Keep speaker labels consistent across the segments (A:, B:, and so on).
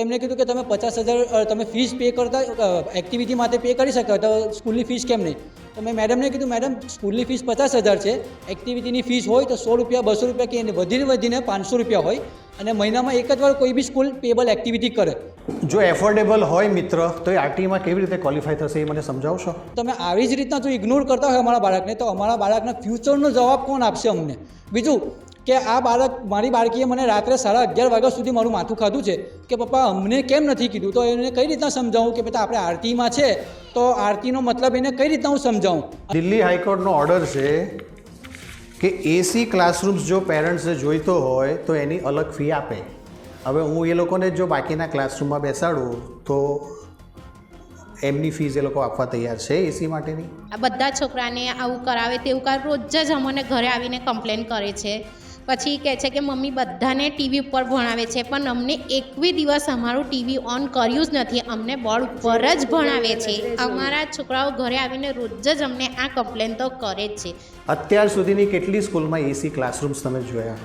A: એમને કીધું કે તમે 50,000 તમે ફીસ પે કરતા એક્ટિવિટી માટે પે કરી શકતા તો સ્કૂલની ફીસ કેમ નહીં? તો મેં મેડમને કીધું મેડમ સ્કૂલની ફીસ 50,000 છે, એક્ટિવિટીની ફીસ હોય તો 100 રૂપિયા 200 રૂપિયા કે વધીને 500 રૂપિયા હોય અને મહિનામાં એક જ વાર કોઈ બી સ્કૂલ પેબલ એક્ટિવિટી કરે.
B: જો એફોર્ડેબલ હોય મિત્ર તો એ આરટીઈમાં કેવી રીતે ક્વોલિફાય થશે એ મને સમજાવશો?
A: તમે આવી જ રીતના જો ઇગ્નોર કરતા હોય અમારા બાળકને તો અમારા બાળકના ફ્યુચરનો જવાબ કોણ આપશે અમને? બીજું કે આ બાળક મારી બાળકીએ મને રાત્રે 11:30 વાગ્યા સુધી મારું માથું ખાધું છે કે પપ્પા અમને કેમ નથી કીધું. તો એને કઈ રીતના સમજાવું કે બેટા આપણે આરતીમાં છે તો આરતીનો મતલબ એને કઈ રીતના હું સમજાવું?
B: દિલ્હી હાઈકોર્ટનો ઓર્ડર છે કે એસી ક્લાસરૂમ્સ જો પેરેન્ટ્સે જોઈતો હોય તો એની અલગ ફી આપે. હવે હું એ લોકોને જો બાકીના ક્લાસરૂમમાં બેસાડું તો એમની ફીસ એ લોકો આપવા તૈયાર છે એસી માટેની?
C: આ બધા છોકરાને આવું કરાવે તેવું કરાવે, રોજ જ અમને ઘરે આવીને કમ્પ્લેન કરે છે. પછી કહે છે કે મમ્મી બધાને ટીવી ઉપર ભણાવે છે પણ અમને એકવી દિવસ અમારું ટીવી ઓન કર્યું જ નથી, અમને બોર્ડ ઉપર જ ભણાવે છે. અમારા છોકરાઓ ઘરે આવીને રોજ જ અમને આ કમ્પ્લેન તો કરે જ છે.
B: અત્યાર સુધીની કેટલી સ્કૂલમાં એસી ક્લાસરૂમ્સ તમે જોયા?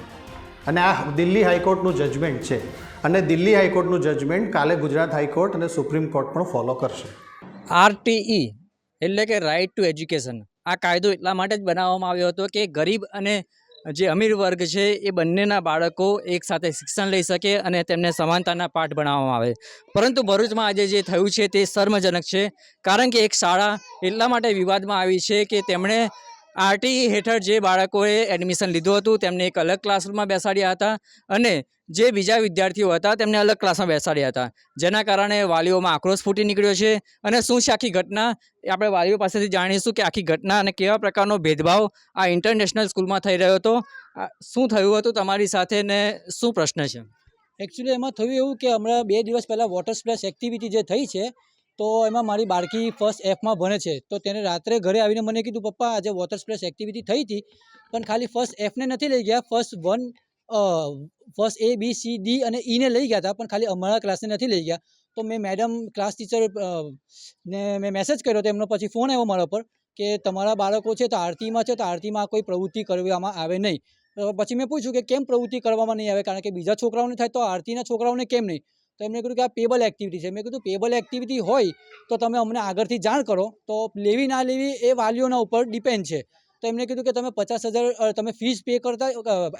B: અને આ દિલ્હી હાઈકોર્ટનું જજમેન્ટ છે અને દિલ્હી હાઈકોર્ટનું જજમેન્ટ કાલે ગુજરાત હાઈકોર્ટ અને સુપ્રીમ કોર્ટ પણ ફોલો કરશે.
D: આરટીઈ એટલે કે રાઇટ ટુ એજ્યુકેશન, આ કાયદો એટલા માટે જ બનાવવામાં આવ્યો હતો કે ગરીબ અને જે અમીર વર્ગ છે એ બંનેના બાળકો એકસાથે શિક્ષણ લઈ શકે અને તેમને સમાનતાના પાઠ ભણાવવામાં આવે. પરંતુ ભરૂચમાં આજે જે થયું છે તે શર્મજનક છે, કારણ કે એક શાળા એટલા માટે વિવાદમાં આવી છે કે તેમણે આરટીઈ હેઠળ જે બાળકોએ એડમિશન લીધું હતું તેમને એક અલગ ક્લાસરૂમમાં બેસાડ્યા હતા અને જે બીજા વિદ્યાર્થીઓ હતા તેમને અલગ ક્લાસમાં બેસાડ્યા હતા, જેના કારણે વાલીઓમાં આક્રોશ ફૂટી નીકળ્યો છે. અને શું છે આખી ઘટના એ આપણે વાલીઓ પાસેથી જાણીશું કે આખી ઘટના અને કેવા પ્રકારનો ભેદભાવ આ ઇન્ટરનેશનલ સ્કૂલમાં થઈ રહ્યો હતો. શું થયું હતું તમારી સાથે ને શું પ્રશ્ન છે?
A: એકચ્યુઅલી એમાં થયું એવું કે હમણાં 2 દિવસ પહેલાં વોટર સ્પ્લેશ એક્ટિવિટી જે થઈ છે તો એમાં મારી બાળકી ફર્સ્ટ Fમાં ભણે છે તો તેને રાત્રે ઘરે આવીને મને કીધું પપ્પા આજે વોટર સ્પ્લેશ એક્ટિવિટી થઈ હતી પણ ખાલી ફર્સ્ટ Fને નથી લઈ ગયા, first A B C D અને E ને લઈ ગયા હતા પણ ખાલી અમારા ક્લાસને નથી લઈ ગયા. તો મેં મેડમ ક્લાસ ટીચર ને મેં મેસેજ કર્યો તો એમનો પછી ફોન આવ્યો મારા પર કે તમારા બાળકો છે તો આરતીમાં છે તો આરતીમાં કોઈ પ્રવૃત્તિ કરવામાં આવે નહીં. પછી મેં પૂછ્યું કે કેમ પ્રવૃત્તિ કરવામાં નહીં આવે, કારણ કે બીજા છોકરાઓને થાય તો આરતીના છોકરાઓને કેમ નહીં? તો એમને કીધું કે આ પેબલ એક્ટિવિટી છે. મેં કીધું પેબલ એક્ટિવિટી હોય તો તમે અમને આગળથી જાણ કરો, તો લેવી ના લેવી એ વાલીઓના ઉપર ડિપેન્ડ છે. તો એમને કીધું કે તમે 50,000 તમે ફીસ પે કરતા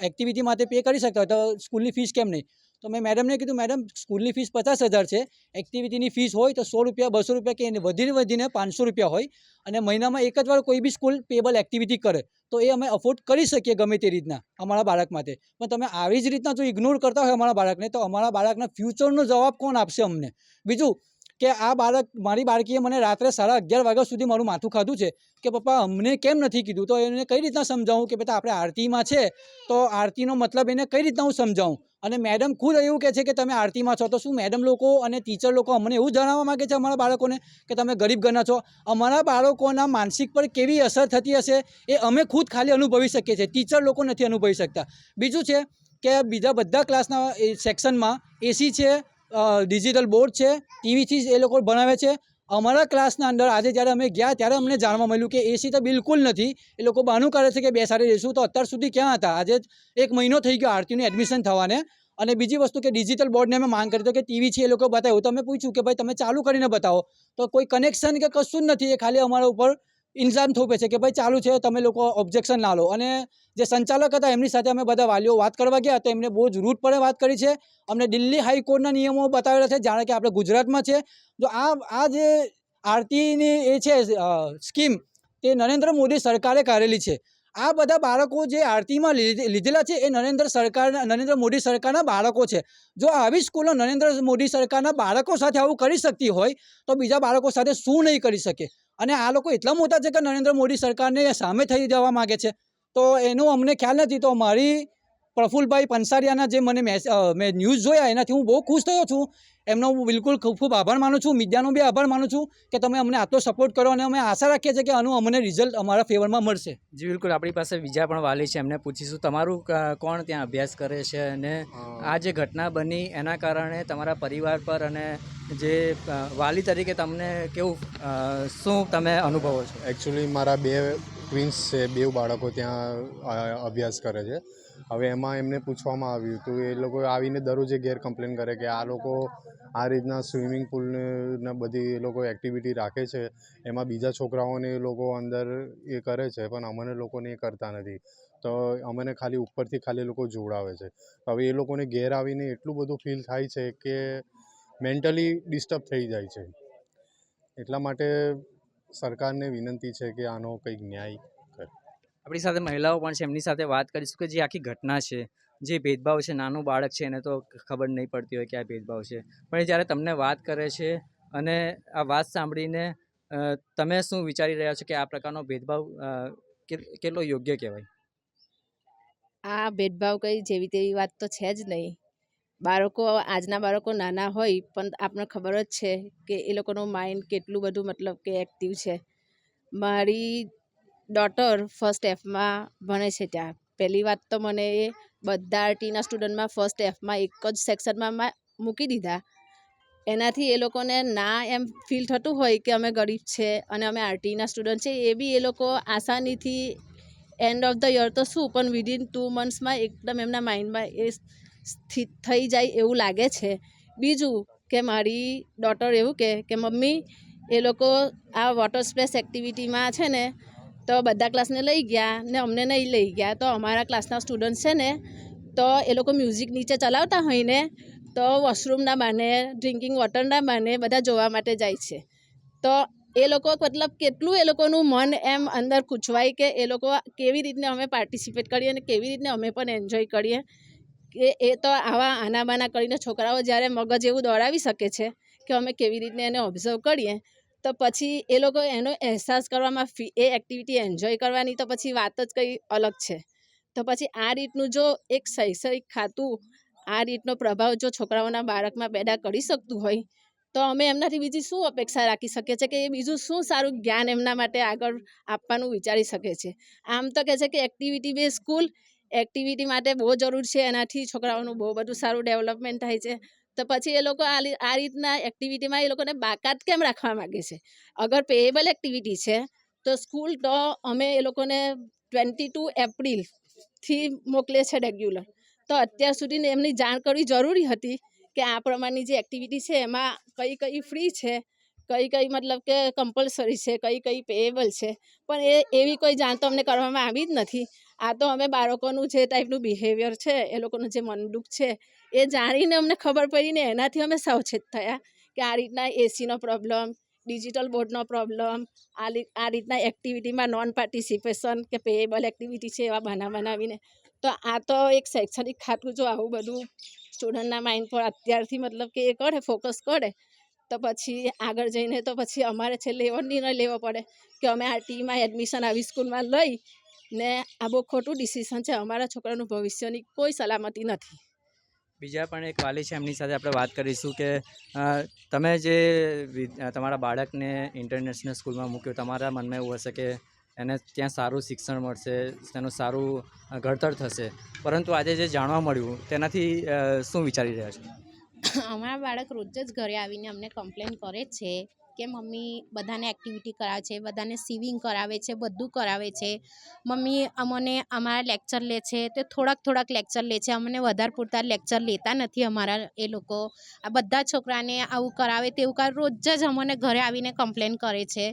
A: એક્ટિવિટી માટે પે કરી શકતા તો સ્કૂલની ફીસ કેમ નહીં? તો મેં મેડમને કીધું મેડમ સ્કૂલની ફીસ 50,000 છે, એક્ટિવિટીની ફીસ હોય તો 100 રૂપિયા 200 રૂપિયા કે વધીને 500 રૂપિયા હોય અને મહિનામાં એક જ વાર કોઈ બી સ્કૂલ પેબલ એક્ટિવિટી કરે તો એ અમે અફોર્ડ કરી શકીએ ગમે તે રીતના અમારા બાળક માટે. પણ તમે આવી જ રીતના જો ઇગ્નોર કરતા હોય અમારા બાળકને તો અમારા બાળકના ફ્યુચરનો જવાબ કોણ આપશે અમને? બીજું કે આ બાળક મારી બાળકીએ મને રાત્રે 11:30 વાગ્યા સુધી મારું માથું ખાધું છે કે પપ્પા અમને કેમ નથી કીધું. તો એને કઈ રીતના સમજાવું કે બેટા આપણે આરતીમાં છે તો આરતીનો મતલબ એને કઈ રીતના હું સમજાવું? અને મેડમ ખુદ એવું કહે છે કે તમે આરતીમાં છો તો શું મેડમ લોકો અને ટીચર લોકો અમને એવું જણાવવા માગે છે અમારા બાળકોને કે તમે ગરીબ ઘરના છો? અમારા બાળકોના માનસિક પર કેવી અસર થતી હશે એ અમે ખુદ ખાલી અનુભવી શકીએ છીએ, ટીચર લોકો નથી અનુભવી શકતા. બીજું છે કે બીજા બધા ક્લાસના સેક્શનમાં એસી છે, ડિજિટલ બોર્ડ છે, ટીવીથી એ લોકો ભણાવે છે. અમારા ક્લાસના અંદર આજે જ્યારે અમે ગયા ત્યારે અમને જાણવા મળ્યું કે એસી તો બિલકુલ નથી. એ લોકો બહાનું કરે છે કે બેસાડી દઈશું, તો અત્યાર સુધી ક્યાં હતા? આજે 1 મહિનો થઈ ગયો આરતીનું એડમિશન થવાને. અને બીજી વસ્તુ કે ડિજિટલ બોર્ડને અમે માંગ કરી તો કે ટીવી છે એ લોકો બતાવ્યું તો અમે પૂછ્યું કે ભાઈ તમે ચાલુ કરીને બતાવો, તો કોઈ કનેક્શન કે કશું જ નથી. એ ખાલી અમારા ઉપર ઇલ્ઝામ થોપે છે કે ભાઈ ચાલુ છે તમે લોકો ઓબ્જેક્શન ના લો. અને જે સંચાલક હતા એમની સાથે અમે બધા વાલીઓ વાત કરવા ગયા તો એમને બહુ જ રૂટપણે વાત કરી છે. અમને દિલ્હી હાઈકોર્ટના નિયમો બતાવેલા છે, જાણે કે આપણે ગુજરાતમાં છે. જો આ જે આરતીની એ છે સ્કીમ તે નરેન્દ્ર મોદી સરકારે કાઢેલી છે. આ બધા બાળકો જે આરતીમાં લીધેલા છે એ નરેન્દ્ર મોદી સરકારના બાળકો છે. જો આવી સ્કૂલો નરેન્દ્ર મોદી સરકારના બાળકો સાથે આવું કરી શકતી હોય તો બીજા બાળકો સાથે શું નહીં કરી શકે? અને આ લોકો એટલા મોટા છે કે નરેન્દ્ર મોદી સરકારને સામે થઈ જવા માગે છે. તો એનું અમને ખ્યાલ નથી. તો મારી પ્રફુલભાઈ પંસારિયાના જે મેં ન્યૂઝ જોયા એનાથી હું બહુ ખુશ થયો છું. એમનો હું બિલકુલ ખૂબ આભાર માનું છું, મીડિયાનો બી આભાર માનું છું કે તમે અમને આટલો સપોર્ટ કરો અને અમે આશા રાખીએ છીએ કે આનું અમને રિઝલ્ટ અમારા ફેવરમાં મળશે.
D: જી બિલકુલ, આપણી પાસે બીજા પણ વાલી છે, એમને પૂછીશું તમારું કોણ ત્યાં અભ્યાસ કરે છે અને આ જે ઘટના બની એના કારણે તમારા પરિવાર પર અને જે વાલી તરીકે તમને કેવું શું તમે અનુભવો છો?
E: એકચ્યુઅલી મારા 2 ટ્વિન્સ છે, 2 બાળકો ત્યાં અભ્યાસ કરે છે. હવે એમાં એમને પૂછવામાં આવ્યું તો એ લોકો આવીને દરરોજ ઘેર કમ્પ્લેન કરે કે આ લોકો આ રીતના સ્વિમિંગ પુલને બધી એ લોકો એક્ટિવિટી રાખે છે, એમાં બીજા છોકરાઓને એ લોકો અંદર એ કરે છે, પણ અમને લોકોને એ કરતા નથી. તો અમને ખાલી ઉપરથી ખાલી એ લોકો જોડાવે છે. હવે એ લોકોને ઘેર આવીને એટલું બધું ફીલ થાય છે કે મેન્ટલી ડિસ્ટર્બ થઈ જાય છે. એટલા માટે સરકારને વિનંતી છે કે આનો કંઈક ન્યાય કરે.
D: આપણી સાથે મહિલાઓ પણ છે, એમની સાથે વાત કરીશું કે જે આખી ઘટના છે, જે ભેદભાવ છે, નાનું બાળક છે એને તો ખબર નહીં પડતી હોય કે આ ભેદભાવ છે, પણ એ જ્યારે તમને વાત કરે છે અને આ વાત સાંભળીને તમે શું વિચારી રહ્યા છો કે આ પ્રકારનો ભેદભાવ કેટલો યોગ્ય કહેવાય?
F: આ ભેદભાવ કંઈ જેવી તેવી વાત તો છે જ નહીં. બાળકો આજના બાળકો નાના હોય પણ આપણને ખબર જ છે કે એ લોકોનું માઇન્ડ કેટલું બધું મતલબ કે એક્ટિવ છે. મારી ડોટર ફર્સ્ટ એફમાં ભણે છે. ત્યાં પહેલી વાત તો મને એ બધા આરટીના સ્ટુડન્ટમાં ફર્સ્ટ એફમાં એક જ સેક્શનમાં મૂકી દીધા. એનાથી એ લોકોને ના એમ ફીલ થતું હોય કે અમે ગરીબ છે અને અમે આરટીના સ્ટુડન્ટ છે, એ બી એ લોકો આસાનીથી એન્ડ ઓફ ધ યર તો શું પણ વિધિન 2 મંથ્સમાં એકદમ એમના માઇન્ડમાં એ સ્થિત થઈ જાય એવું લાગે છે. બીજું કે મારી ડોટર એવું કે મમ્મી એ લોકો આ વોટર સ્પ્લેશ એક્ટિવિટીમાં છે ને તો બધા ક્લાસને લઈ ગયા ને અમને નહીં લઈ ગયા. તો અમારા ક્લાસના સ્ટુડન્ટ છે ને તો એ લોકો મ્યુઝિક નીચે ચલાવતા હોય ને તો વોશરૂમના બહાને, ડ્રિંકિંગ વોટરના બહાને બધા જોવા માટે જાય છે. તો એ લોકો મતલબ કેટલું એ લોકોનું મન એમ અંદર ખૂંચવાય કે એ લોકો કેવી રીતને અમે પાર્ટિસિપેટ કરીએ અને કેવી રીતને અમે પણ એન્જોય કરીએ. કે એ તો આવા આનાબાના કરીને છોકરાઓ જ્યારે મગજ એવું દોડાવી શકે છે કે અમે કેવી રીતને એને ઓબ્ઝર્વ કરીએ, તો પછી એ લોકો એનો અહેસાસ કરવામાં એ એક્ટિવિટી એન્જોય કરવાની તો પછી વાત જ કંઈ અલગ છે. તો પછી આ રીતનું જો એક શૈક્ષણિક ખાતું આ રીતનો પ્રભાવ જો છોકરાઓના બાળકમાં પેદા કરી શકતું હોય તો અમે એમનાથી બીજી શું અપેક્ષા રાખી શકીએ છીએ કે એ બીજું શું સારું જ્ઞાન એમના માટે આગળ આપવાનું વિચારી શકે છે. આમ તો કહે છે કે એક્ટિવિટી બેઝ સ્કૂલ એક્ટિવિટી માટે બહુ જરૂર છે, એનાથી છોકરાઓનું બહુ બધું સારું ડેવલપમેન્ટ થાય છે. તો પછી એ લોકો આ રીતના એક્ટિવિટીમાં એ લોકોને બાકાત કેમ રાખવા માગે છે? અગર પેએબલ એક્ટિવિટી છે તો સ્કૂલ તો અમે એ લોકોને 22 એપ્રિલથી મોકલે છે રેગ્યુલર. તો અત્યાર સુધી એમની જાણ કરવી જરૂરી હતી કે આ પ્રમાણની જે એક્ટિવિટી છે એમાં કઈ કઈ ફ્રી છે, કઈ કઈ મતલબ કે કમ્પલસરી છે, કઈ કઈ પેએબલ છે, પણ એવી કોઈ જાણ તો અમને કરવામાં આવી જ નથી. આ તો અમે બાળકોનું જે ટાઈપનું બિહેવિયર છે, એ લોકોનું જે મનદુખ છે એ જાણીને અમને ખબર પડી ને એનાથી અમે સાવચેત થયા કે આ રીતના એસીનો પ્રોબ્લેમ, ડિજિટલ બોર્ડનો પ્રોબ્લેમ, આ રીતના એક્ટિવિટીમાં નોન પાર્ટિસિપેશન કે પેએબલ એક્ટિવિટી છે એવા બહાના બનાવીને. તો આ તો એક શૈક્ષણિક ખાતું જો આવું બધું સ્ટુડન્ટના માઇન્ડ પર અત્યારથી મતલબ કે એ કરે, ફોકસ કરે, તો પછી આગળ જઈને તો પછી અમારે છેલ્લે એવો નિર્ણય લેવો પડે કે અમે આરટીમાં એડમિશન આવી સ્કૂલમાં લઈ ને આ બહુ ખોટું ડિસિઝન છે. અમારા છોકરાનું ભવિષ્યની કોઈ સલામતી નથી.
D: બીજા પણ એક વાલી છે, એમની સાથે આપણે વાત કરીશું કે તમે જે તમારા બાળકને ઇન્ટરનેશનલ સ્કૂલમાં મૂક્યો, તમારા મનમાં એવું હશે કે એને ત્યાં સારું શિક્ષણ મળશે, તેનું સારું ઘડતર થશે, પરંતુ આજે જે જાણવા મળ્યું તેનાથી શું વિચારી રહ્યા છો?
C: અમારા બાળક રોજ જ ઘરે આવીને અમને કમ્પ્લેન કરે છે કે મમ્મી બધાને એક્ટિવિટી કરાવે છે, બધાને સ્વિમિંગ કરાવે છે, બધું કરાવે છે. મમ્મી અમને અમારા લેક્ચર લે છે તે થોડાક લેક્ચર લે છે, અમને વધારે પૂરતા લેક્ચર લેતા નથી અમારા એ લોકો. આ બધા છોકરાને આવું કરાવે તેવું કરાવે, રોજ જ અમને ઘરે આવીને કમ્પ્લેન કરે છે.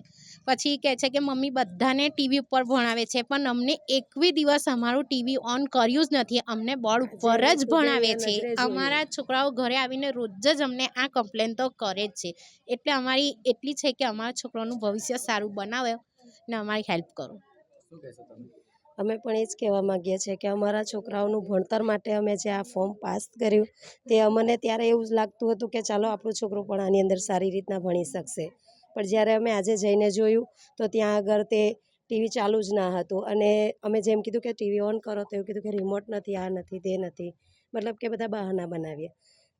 C: પછી કહે છે કે મમ્મી બધાને ટીવી ઉપર ભણાવે છે પણ અમને એકવી દિવસ અમારું ટીવી ઓન કર્યું જ નથી, અમને બોર્ડ ઉપર જ ભણાવે છે. અમારા છોકરાઓ ઘરે આવીને રોજ જ અમને આ કમ્પ્લેન તો કરે જ છે. એટલે અમારી એટલી છે કે અમારા છોકરાનું ભવિષ્ય સારું બનાવે ને અમારી હેલ્પ કરો.
D: શું કહેશો તમે?
G: અમે પણ એ જ કહેવા માગીએ છીએ કે અમારા છોકરાઓનું ભણતર માટે અમે જે આ ફોર્મ પાસ કર્યું તે અમને ત્યારે એવું જ લાગતું હતું કે ચાલો આપણું છોકરું પણ આની અંદર સારી રીતના ભણી શકશે. પણ જ્યારે અમે આજે જઈને જોયું તો ત્યાં આગળ તે ટીવી ચાલુ જ ના હતું અને અમે જેમ કીધું કે ટીવી ઓન કરો તો એવું કીધું કે રિમોટ નથી, આ નથી, તે નથી, મતલબ કે બધા બહાના બનાવીએ.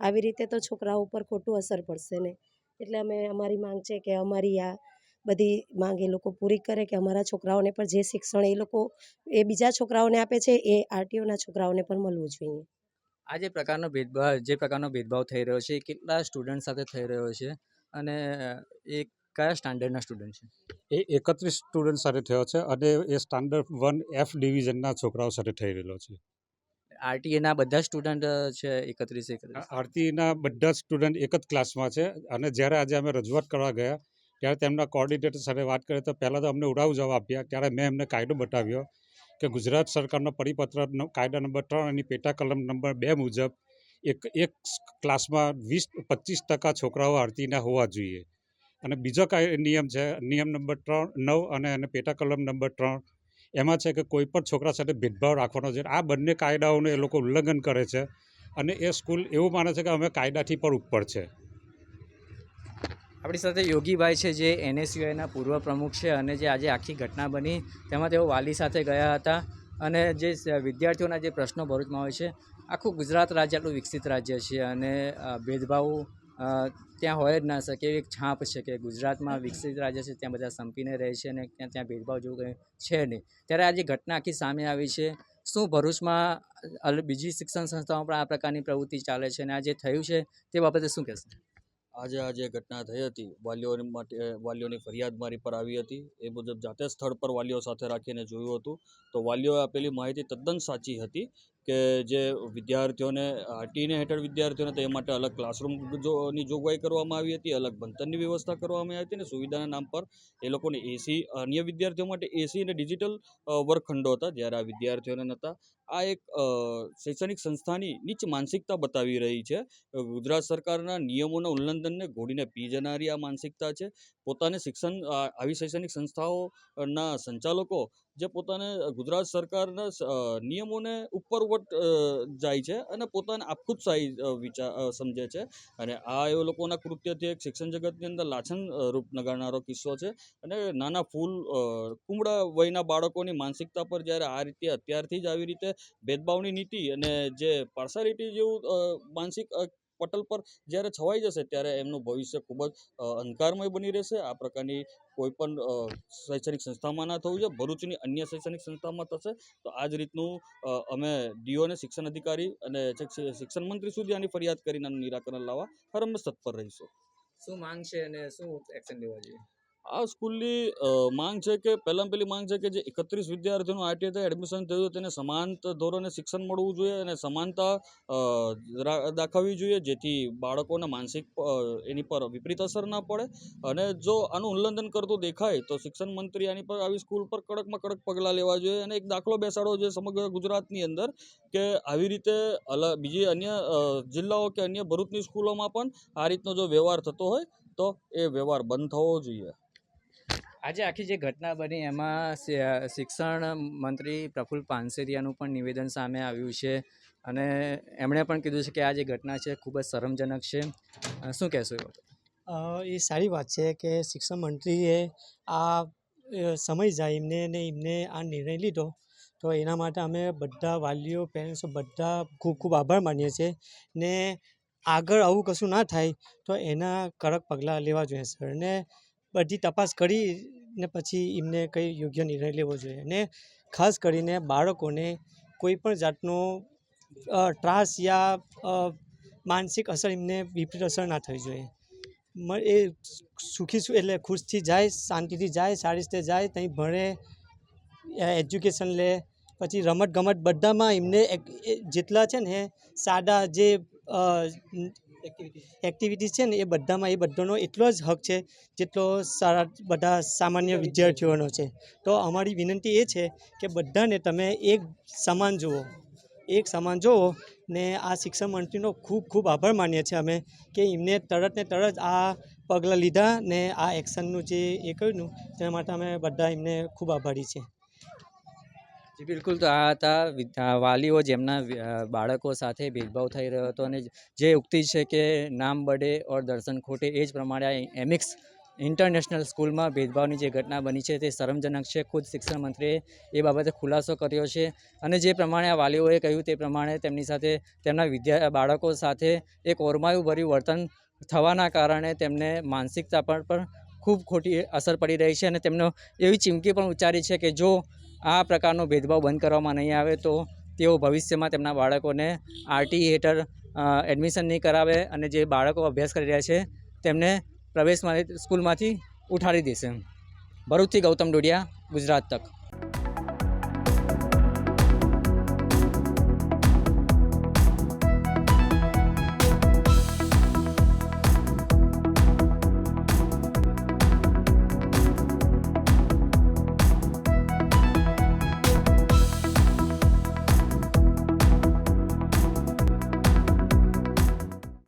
G: આવી રીતે તો છોકરાઓ ઉપર ખોટું અસર પડશે ને. એટલે અમે અમારી માંગ છે કે અમારી આ બધી માંગ એ લોકો પૂરી કરે કે અમારા છોકરાઓને પણ જે શિક્ષણ એ લોકો એ બીજા છોકરાઓને આપે છે એ આરટીઓના છોકરાઓને પણ મળવું જોઈએ.
D: આ જે પ્રકારનો ભેદભાવ થઈ રહ્યો છે એ કેટલા સ્ટુડન્ટ સાથે થઈ રહ્યો છે અને એ કયા સ્ટાન્ડર્ડના સ્ટુડન્ટ છે?
H: એ 31 સ્ટુડન્ટ સાથે થયો છે અને એ સ્ટાન્ડર્ડ 1F ડિવિઝનના છોકરાઓ સાથે થઈ રહેલો છે.
D: આરટીએના બધા સ્ટુડન્ટ છે 31.
H: આરતીના બધા સ્ટુડન્ટ એક જ ક્લાસમાં છે અને જ્યારે આજે અમે રજૂઆત કરવા ગયા ત્યારે તેમના કોઓર્ડિનેટર સાથે વાત કરી તો પહેલાં તો અમને ઉડાવ જવાબ આપ્યા. ત્યારે મેં એમને કાયદો બતાવ્યો કે ગુજરાત સરકારનો પરિપત્ર કાયદા નંબર 3 અને પેટા કલમ નંબર 2 મુજબ એક ક્લાસમાં 20-25% છોકરાઓ આરતીના હોવા જોઈએ. અને બીજો નિયમ છે નિયમ નંબર 9 અને પેટા કલમ નંબર 3 એમાં છે કે કોઈ પણ છોકરા સાથે ભેદભાવ રાખવાનો છે. આ બંને કાયદાઓનું એ લોકો ઉલ્લંઘન કરે છે અને એ સ્કૂલ એવું માને છે કે અમે કાયદાથી પણ ઉપર છે.
D: આપણી સાથે યોગીભાઈ છે જે NSUIના પૂર્વ પ્રમુખ છે અને જે આજે આખી ઘટના બની તેમાં તેઓ વાલી સાથે ગયા હતા અને જે વિદ્યાર્થીઓના જે પ્રશ્નો ભરૂચમાં હોય છે, આખું ગુજરાત રાજ્ય આટલું વિકસિત રાજ્ય છે અને ભેદભાવ ત્યાં હોય જ ના શકે. એક છાપ છે કે ગુજરાતમાં વિકસિત રાજ્ય છે, ત્યાં બધા સંપીને રહે છે અને ત્યાં ભેદભાવ જેવું કંઈ છે નહીં. ત્યારે આ જે ઘટના આખી સામે આવી છે, શું ભરૂચમાં બીજી શિક્ષણ સંસ્થાઓમાં પણ આ પ્રકારની પ્રવૃત્તિ ચાલે છે અને આ જે થયું છે તે બાબતે શું કહેશો?
I: આજે જે ઘટના થઈ હતી વાલીઓની ફરિયાદ મારી પર આવી હતી. એ મુજબ જાતે સ્થળ પર વાલીઓ સાથે રાખીને જોયું હતું તો વાલીઓએ આપેલી માહિતી તદ્દન સાચી હતી કે જે વિદ્યાર્થીઓને આરટીને હેઠળ વિદ્યાર્થીઓને તે માટે અલગ ક્લાસરૂમની જોગવાઈ કરવામાં આવી હતી, અલગ ભણતરની વ્યવસ્થા કરવામાં આવી હતી અને સુવિધાના નામ પર એ લોકોને એસી, અન્ય વિદ્યાર્થીઓ માટે એસી અને ડિજિટલ વર્ગખંડો હતા, જ્યારે આ વિદ્યાર્થીઓને નહોતા. આ એક શૈક્ષણિક સંસ્થાની નીચ માનસિકતા બતાવી રહી છે. ગુજરાત સરકારના નિયમોના ઉલ્લંઘનને ઘોડીને પી જનારી આ માનસિકતા છે. પોતાને આવી શૈક્ષણિક સંસ્થાઓના સંચાલકો જે પોતાને ગુજરાત સરકારના નિયમોને ઉપરવટ જાય છે અને પોતાને આપખુદશાહી સમજે છે અને આ એ લોકોના કૃત્યથી એક શિક્ષણ જગતની અંદર લાછન રૂપ નગાડનારો કિસ્સો છે. અને નાના કુમળા વયના બાળકોની માનસિકતા પર જ્યારે આ રીતે અત્યારથી જ આવી રીતે ભેદભાવની નીતિ અને જે પાર્સાલિટી જેવું માનસિક પટલ પર જ્યારે છવાઈ જશે ત્યારે એમનું ભવિષ્ય ખૂબ જ અંધકારમય બની રહેશે. આ પ્રકારની કોઈ પણ શૈક્ષણિક સંસ્થામાં ના થવું જોઈએ. ભરૂચની અન્ય શૈક્ષણિક સંસ્થામાં થશે તો આ જ રીતનું અમે ડીઓ અને શિક્ષણ અધિકારી અને શિક્ષણ મંત્રી સુધી આની ફરિયાદ કરીને આનું નિરાકરણ લાવવા હરહંમેશ તત્પર રહીશું.
D: શું માંગ છે અને શું એક્શન લેવા જોઈએ?
I: આ સ્કૂલની માંગ છે કે પહેલી માંગ છે કે જે 31 વિદ્યાર્થીઓનું આરટીઆઈ એડમિશન થયું તેને સમાન ધોરણે શિક્ષણ મળવું જોઈએ અને સમાનતા દાખવવી જોઈએ, જેથી બાળકોના માનસિક એની પર વિપરીત અસર ના પડે. અને જો આનું ઉલ્લંઘન કરતું દેખાય તો શિક્ષણ મંત્રી આની પર આવી સ્કૂલ પર કડકમાં કડક પગલાં લેવા જોઈએ અને એક દાખલો બેસાડવો જોઈએ સમગ્ર ગુજરાતની અંદર કે આવી રીતે બીજી અન્ય જિલ્લાઓ કે અન્ય ભરૂચની સ્કૂલોમાં પણ આ રીતનો જો વ્યવહાર થતો હોય તો એ વ્યવહાર બંધ થવો જોઈએ.
D: આજે આખી જે ઘટના બની એમાં શિક્ષણ મંત્રી પ્રફુલ્લ પાનસેરિયાનું પણ નિવેદન સામે આવ્યું છે અને એમણે પણ કીધું છે કે આ જે ઘટના છે ખૂબ જ શરમજનક છે. શું કહેશો?
J: એ સારી વાત છે કે શિક્ષણ મંત્રીએ આ સમય જાય એમને આ નિર્ણય લીધો, તો એના માટે અમે બધા વાલીઓ, પેરેન્ટ્સો બધા ખૂબ ખૂબ આભાર માનીએ છીએ ને આગળ આવું કશું ના થાય તો એના કડક પગલાં લેવા જોઈએ સર. અને બધી તપાસ કરીને પછી એમને કંઈ યોગ્ય નિર્ણય લેવો જોઈએ અને ખાસ કરીને બાળકોને કોઈ પણ જાતનો ત્રાસ યા માનસિક અસર એમને વિપરીત અસર ના થવી જોઈએ. એ એટલે ખુશથી જાય, શાંતિથી જાય, સારી રીતે જાય, ત્યાં ભણે, એજ્યુકેશન લે, પછી રમત ગમત બધામાં એમને જેટલા છે ને સાદા જે એક્ટિવિટીઝ છે ને એ બધાનો એટલો જ હક છે જેટલો બધા સામાન્ય વિદ્યાર્થીઓનો છે. તો અમારી વિનંતી એ છે કે બધાને તમે એક સમાન જુઓ ને આ શિક્ષણ મંત્રીનો ખૂબ ખૂબ આભાર માનીએ છીએ અમે કે એમને તરત આ પગલાં લીધા ને આ એક્શનનું જે એ કર્યું તેના માટે અમે બધા એમને ખૂબ આભારી છીએ.
D: જી બિલકુલ. તો આ હતા વાલીઓ જેમના બાળકો સાથે ભેદભાવ થઈ રહ્યો હતો અને જે ઉક્તિ છે કે નામ બડે ઓર દર્શન ખોટે, એ જ પ્રમાણે આ એમિક્સ ઇન્ટરનેશનલ સ્કૂલમાં ભેદભાવની જે ઘટના બની છે તે શરમજનક છે. ખુદ શિક્ષણ મંત્રીએ એ બાબતે ખુલાસો કર્યો છે અને જે પ્રમાણે આ વાલીઓએ કહ્યું તે પ્રમાણે તેમની સાથે તેમના બાળકો સાથે એક ઓરમાયું ભર્યું વર્તન થવાના કારણે તેમને માનસિકતા પર પણ ખૂબ ખોટી અસર પડી રહી છે અને તેમનો એવી ચીમકી પણ ઉચ્ચારી છે કે જો આ પ્રકારનો ભેદભાવ બંધ કરવામાં નહીં આવે તો તેઓ ભવિષ્યમાં તેમના બાળકોને આરટી હેઠળ એડમિશન નહીં કરાવે અને જે બાળકો અભ્યાસ કરી રહ્યા છે તેમને સ્કૂલમાંથી ઉઠાડી દેશે. ભરૂચથી ગૌતમ ડોડિયા, ગુજરાત તક.